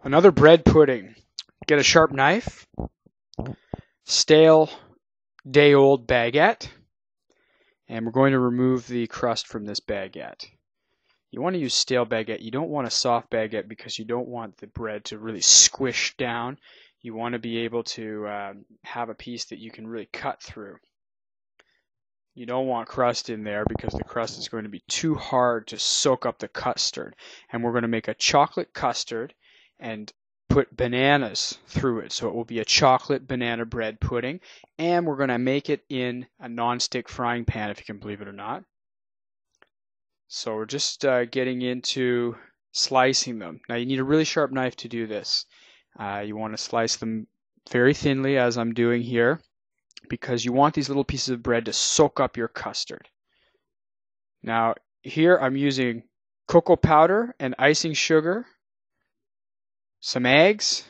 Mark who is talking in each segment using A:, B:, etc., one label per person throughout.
A: Another bread pudding. Get a sharp knife, stale, day-old baguette, and we're going to remove the crust from this baguette. You want to use stale baguette. You don't want a soft baguette because you don't want the bread to really squish down. You want to be able to have a piece that you can really cut through. You don't want crust in there because the crust is going to be too hard to soak up the custard. And we're going to make a chocolate custard and put bananas through it. So it will be a chocolate banana bread pudding. And we're going to make it in a non-stick frying pan, if you can believe it or not. So we're just getting into slicing them. Now you need a really sharp knife to do this. You want to slice them very thinly, as I'm doing here, because you want these little pieces of bread to soak up your custard. Now here I'm using cocoa powder and icing sugar, some eggs,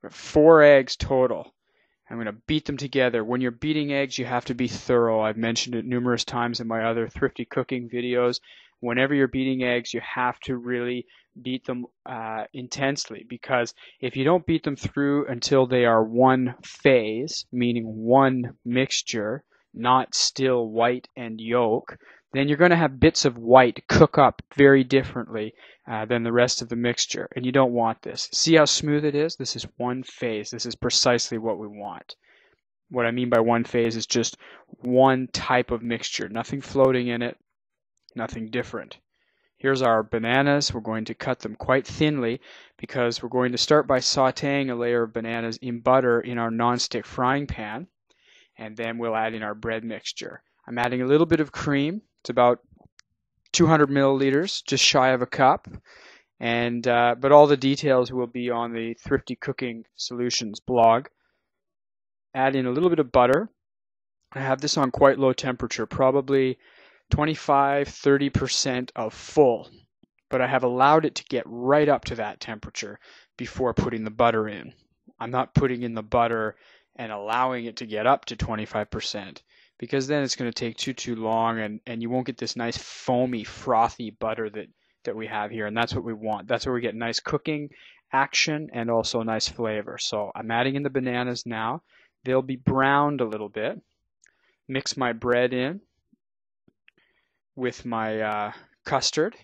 A: 4 eggs total. I'm going to beat them together. When you're beating eggs, you have to be thorough. I've mentioned it numerous times in my other thrifty cooking videos. Whenever you're beating eggs, you have to really beat them intensely, because if you don't beat them through until they are one phase, meaning one mixture, not still white and yolk, then you're going to have bits of white cook up very differently than the rest of the mixture, and you don't want this. See how smooth it is? This is one phase. This is precisely what we want. What I mean by one phase is just one type of mixture, nothing floating in it, nothing different. Here's our bananas. We're going to cut them quite thinly because we're going to start by sauteing a layer of bananas in butter in our non-stick frying pan, and then we'll add in our bread mixture. I'm adding a little bit of cream. It's about 200 milliliters, just shy of a cup, and but all the details will be on the Thrifty Cooking Solutions blog. Add in a little bit of butter. I have this on quite low temperature, probably 25–30% of full, but I have allowed it to get right up to that temperature before putting the butter in. I'm not putting in the butter and allowing it to get up to 25%, because then it's going to take too long, and you won't get this nice foamy, frothy butter that we have here, and that's what we want. That's where we get nice cooking action and also nice flavor. So I'm adding in the bananas now. They'll be browned a little bit. Mix my bread in with my custard,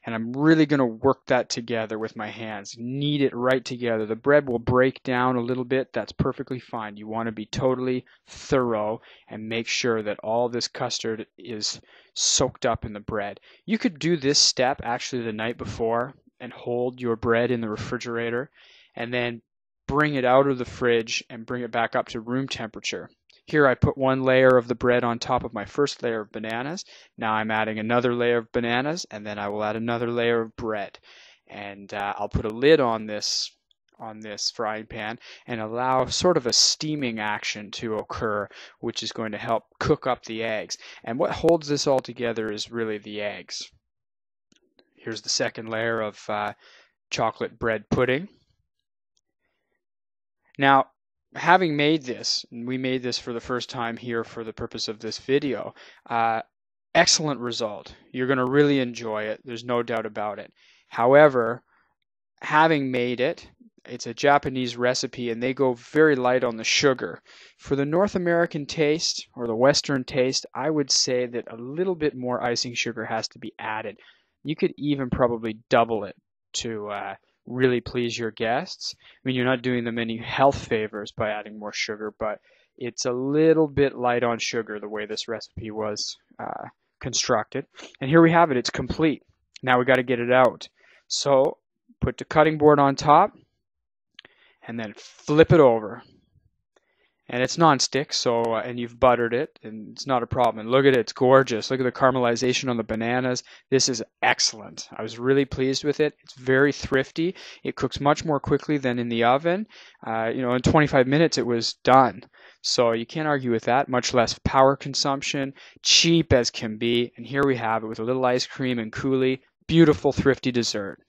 A: and I'm really going to work that together with my hands. Knead it right together. The bread will break down a little bit. That's perfectly fine. You want to be totally thorough and make sure that all this custard is soaked up in the bread. You could do this step actually the night before and hold your bread in the refrigerator and then bring it out of the fridge and bring it back up to room temperature. Here I put one layer of the bread on top of my first layer of bananas. Now I'm adding another layer of bananas, and then I will add another layer of bread. And I'll put a lid on this frying pan and allow sort of a steaming action to occur, which is going to help cook up the eggs. And what holds this all together is really the eggs. Here's the second layer of chocolate bread pudding. Now, having made this, and we made this for the first time here for the purpose of this video, excellent result. You're going to really enjoy it. There's no doubt about it. However, having made it, it's a Japanese recipe, and they go very light on the sugar. For the North American taste, or the Western taste, I would say that a little bit more icing sugar has to be added. You could even probably double it to really please your guests. I mean, you're not doing them any health favors by adding more sugar, but it's a little bit light on sugar the way this recipe was constructed. And here we have it. It's complete. Now we got to get it out. So put the cutting board on top and then flip it over. And it's non-stick, so and you've buttered it, and it's not a problem. And look at it, it's gorgeous. Look at the caramelization on the bananas. This is excellent. I was really pleased with it. It's very thrifty. It cooks much more quickly than in the oven. In 25 minutes it was done. So you can't argue with that. Much less power consumption, cheap as can be. And here we have it with a little ice cream and coulis. Beautiful, thrifty dessert.